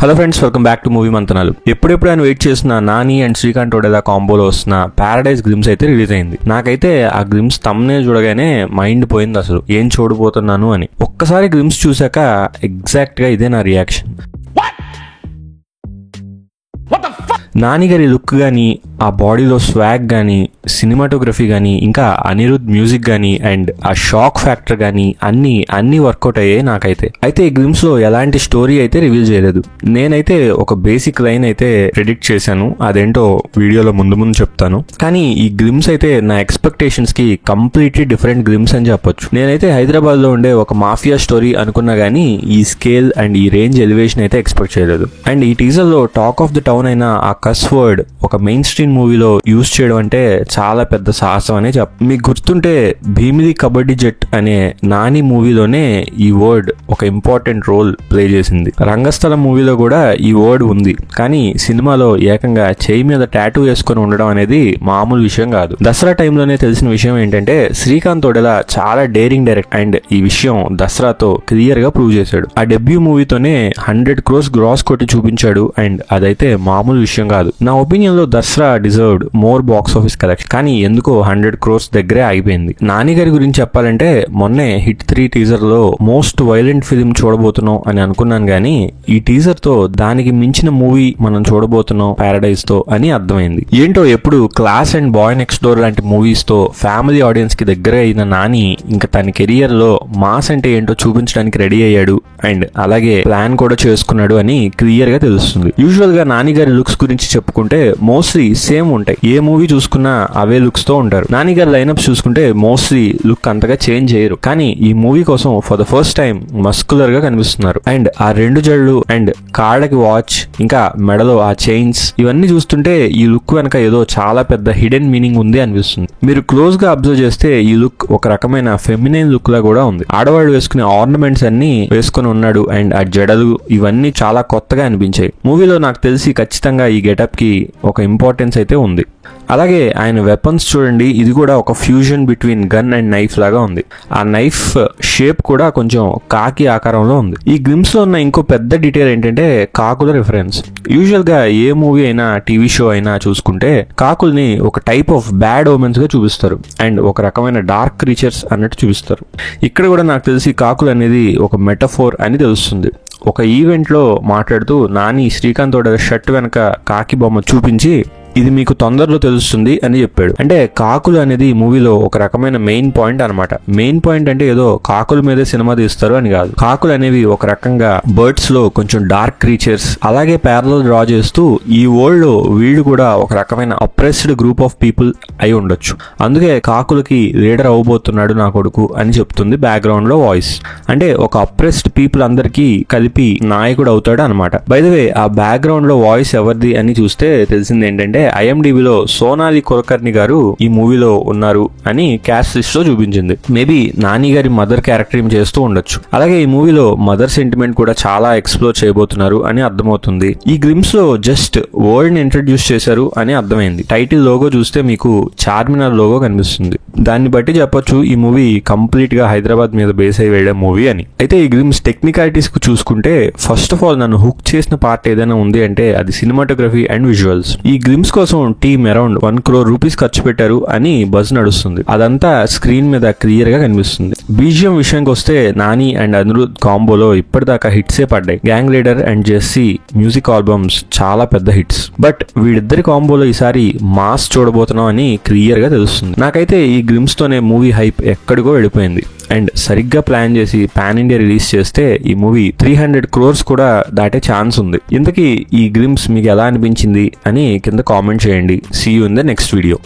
Hello friends, welcome back to movie మంతనాలు. ఎప్పుడెప్పుడు ఆయన వెయిట్ చేసిన నాని అండ్ శ్రీకాంత్ ఒడేలా కాంబోలో వస్తున్న పారడైజ్ గ్లిమ్స్ అయితే రిలీజ్ అయింది. నాకైతే ఆ గ్లిమ్స్ థంబ్నెయిల్ చూడగానే మైండ్ పోయింది, అసలు ఏం చూడబోతున్నాను అని. ఒక్కసారి గ్లిమ్స్ చూసాక ఎగ్జాక్ట్ గా ఇదే నా రియాక్షన్. నాని గారి లుక్ కానీ, ఆ బాడీలో స్వాగ్ కానీ, సినిమాటోగ్రఫీ కానీ, ఇంకా అనిరుద్ మ్యూజిక్ కానీ అండ్ ఆ షాక్ ఫ్యాక్టర్ కానీ అన్ని వర్కౌట్ అయ్యాయి నాకైతే. అయితే ఈ గ్లిమ్స్ లో ఎలాంటి స్టోరీ అయితే రివీల్ చేయలేదు. నేనైతే ఒక బేసిక్ లైన్ అయితే ప్రెడిక్ట్ చేశాను, అదేంటో వీడియోలో ముందు చెప్తాను. కానీ ఈ గ్లిమ్స్ అయితే నా ఎక్స్పెక్టేషన్స్ కి కంప్లీట్లీ డిఫరెంట్ గ్లిమ్స్ అని చెప్పొచ్చు. నేనైతే హైదరాబాద్ లో ఉండే ఒక మాఫియా స్టోరీ అనుకున్నా గానీ ఈ స్కేల్ అండ్ ఈ రేంజ్ ఎలివేషన్ అయితే ఎక్స్పెక్ట్ చేయలేదు. అండ్ ఈ టీజర్ లో టాక్ ఆఫ్ ద టౌన్ అయిన ఆ కస్ వర్డ్ ఒక మెయిన్ స్ట్రీమ్ మూవీలో యూజ్ చేయడం అంటే చాలా పెద్ద సాహసం అనే మీకు గుర్తుంటే భీమిలి కబడ్డీ జట్ అనే నాని మూవీలోనే ఈ వర్డ్ ఒక ఇంపార్టెంట్ రోల్ ప్లే చేసింది. రంగస్థలం మూవీలో కూడా ఈ వర్డ్ ఉంది, కానీ సినిమాలో ఏకంగా చేయి మీద టాటూ వేసుకొని ఉండడం అనేది మామూలు విషయం కాదు. దసరా టైంలోనే తెలిసిన విషయం ఏంటంటే శ్రీకాంత్ ఒడేలా చాలా డేరింగ్ డైరెక్ట్ అండ్ ఈ విషయం దసరాతో క్లియర్ గా ప్రూవ్ చేశాడు. ఆ డెబ్యూ మూవీతోనే 100 crores గ్రాస్ కొట్టి చూపించాడు అండ్ అదైతే మామూలు విషయం కాదు. నా ఒపీనియన్ లో Dasara deserved more box office collection, కానీ ఎందుకో 100 crores దగ్గరే ఆగిపోయింది. నాని గారి గురించి చెప్పాలంటే మొన్నే హిట్ 3 టీజర్ లో మోస్ట్ వైలెంట్ ఫిలిం చూడబోతున్నాం అని అనుకున్నాను, కానీ ఈ టీజర్ తో దానికి మించిన మూవీ మనం చూడబోతున్నాం పారడైజ్ తో అని అర్థమైంది. ఏంటో ఎప్పుడు class and boy next door లాంటి మూవీస్ తో ఫ్యామిలీ ఆడియన్స్ కి దగ్గర అయిన నాని ఇంకా తన కెరియర్ లో మాస్ అంటే ఏంటో చూపించడానికి రెడీ అయ్యాడు అండ్ అలాగే ప్లాన్ కూడా చేసుకున్నాడు అని క్లియర్ గా తెలుస్తుంది. యూజువల్ గా నాని గారి లుక్స్ గురించి చెప్పుకుంటే మోస్ట్లీ సేమ్ ఉంటాయి, ఏ మూవీ చూసుకున్నా అవే లుక్స్ తో ఉంటారు. నాని గారి లైనప్స్ చూసుకుంటే మోస్ట్లీ లుక్ అంతగా చేంజ్ చేయరు, కానీ ఈ మూవీ కోసం for the first time muscular గా కనిపిస్తున్నారు. అండ్ ఆ 2 జళ్ళు అండ్ కాళ్ళకి వాచ్, ఇంకా మెడలో ఆ చైన్స్, ఇవన్నీ చూస్తుంటే ఈ లుక్ వెనక ఏదో చాలా పెద్ద హిడెన్ మీనింగ్ ఉంది అనిపిస్తుంది. మీరు క్లోజ్ గా అబ్జర్వ్ చేస్తే ఈ లుక్ ఒక రకమైన ఫెమినైన్ లుక్ లా కూడా ఉంది. ఆడవాళ్ళు వేసుకునే ఆర్నమెంట్స్ అన్ని వేసుకుని ఉన్నాడు అండ్ ఆ జడలు ఇవన్నీ చాలా కొత్తగా అనిపించాయి. మూవీలో నాకు తెలిసి ఖచ్చితంగా ఈ గెటప్ కి ఒక ఇంపార్టెన్స్ అయితే ఉంది. అలాగే ఆయన వెపన్స్ చూడండి, ఇది కూడా ఒక fusion between gun and knife లాగా ఉంది. ఆ నైఫ్ షేప్ కూడా కొంచెం కాకి ఆకారంలో ఉంది. ఈ గ్లిమ్స్ లో ఉన్న ఇంకో పెద్ద డీటెయిల్ ఏంటంటే కాకుల రిఫరెన్స్. యూజువల్ గా ఏ మూవీ అయినా టీవీ షో అయినా చూసుకుంటే కాకుల్ని ఒక టైప్ ఆఫ్ బ్యాడ్ ఓమెన్స్ గా చూపిస్తారు అండ్ ఒక రకమైన డార్క్ క్రీచర్స్ అన్నట్టు చూపిస్తారు. ఇక్కడ కూడా నాకు తెలిసి కాకులు అనేది ఒక మెటఫోర్ అని తెలుస్తుంది. ఒక ఈవెంట్ లో మాట్లాడుతూ నాని శ్రీకాంత్ ఒడేలా షర్ట్ వెనక కాకి బొమ్మ చూపించి ఇది మీకు తొందరలో తెలుస్తుంది అని చెప్పాడు. అంటే కాకులు అనేది ఈ మూవీలో ఒక రకమైన మెయిన్ పాయింట్ అనమాట. మెయిన్ పాయింట్ అంటే ఏదో కాకుల మీదే సినిమా తీస్తారు అని కాదు. కాకులు అనేవి ఒక రకంగా బర్డ్స్ లో కొంచెం డార్క్ క్రీచర్స్. అలాగే ప్యారలల్ డ్రా చేస్తూ ఈ వరల్డ్ లో వీళ్ళు కూడా ఒక రకమైన అప్రెస్డ్ గ్రూప్ ఆఫ్ పీపుల్ అయి ఉండొచ్చు. అందుకే కాకులకి లీడర్ అవ్వబోతున్నాడు నా కొడుకు అని చెప్తుంది బ్యాక్గ్రౌండ్ లో వాయిస్. అంటే ఒక అప్రెస్డ్ పీపుల్ అందరికి కలిపి నాయకుడు అవుతాడు అనమాట. బై ద వే ఆ బ్యాక్గ్రౌండ్ లో వాయిస్ ఎవరిది అని చూస్తే తెలిసింది ఏంటంటే IMDbలో సోనాలి కులకర్ణి గారు ఈ మూవీలో ఉన్నారు అని క్యాస్ట్ లిస్ట్ లో చూపించింది. మేబీ నాని గారి మదర్ క్యారెక్టర్ ఏం చేస్తూ ఉండొచ్చు. అలాగే ఈ మూవీలో మదర్ సెంటిమెంట్ కూడా చాలా ఎక్స్ప్లోర్ చేయబోతున్నారు అని అర్థమవుతుంది. ఈ గ్లిమ్స్ లో జస్ట్ వర్డ్ ని ఇంట్రడ్యూస్ చేశారు అని అర్థమైంది. టైటిల్ లోగో చూస్తే మీకు చార్మినార్ లోగో కనిపిస్తుంది. దాన్ని బట్టి చెప్పొచ్చు ఈ మూవీ కంప్లీట్ గా హైదరాబాద్ మీద బేస్ అయి వెళ్లే మూవీ అని. అయితే ఈ గ్లిమ్స్ టెక్నికాలిటీస్ కు చూసుకుంటే ఫస్ట్ ఆఫ్ ఆల్ నన్ను హుక్ చేసిన పార్ట్ ఏదైనా ఉంది అంటే అది సినిమాటోగ్రఫీ అండ్ విజువల్స్. ఈ గ్లిమ్స్ కోసం టీమ్ అరౌండ్ 1 crore rupees ఖర్చు పెట్టారు అని బజ్ నడుస్తుంది. అదంతా స్క్రీన్ మీద క్లియర్ గా కనిపిస్తుంది. బీజిఎం విషయానికి వస్తే నాని అండ్ అనిరుద్ కాంబోలో ఇప్పటిదాకా హిట్సే పడ్డాయి. గ్యాంగ్ లీడర్ అండ్ జెస్సీ మ్యూజిక్ ఆల్బమ్స్ చాలా పెద్ద హిట్స్. బట్ వీడిద్దరి కాంబోలో ఈసారి మాస్ చూడబోతున్నాం అని క్లియర్ గా తెలుస్తుంది. నాకైతే ఈ గ్లిమ్స్ తోనే మూవీ హైప్ ఎక్కడికో వెళ్ళిపోయింది. అండ్ సరిగ్గా ప్లాన్ చేసి పాన్ ఇండియా రిలీజ్ చేస్తే ఈ మూవీ 300 crores కూడా దాటే ఛాన్స్ ఉంది. ఇంతకీ ఈ గ్లిమ్స్ మీకు ఎలా అనిపించింది అని కింద కామెంట్ చేయండి. See you in the next video.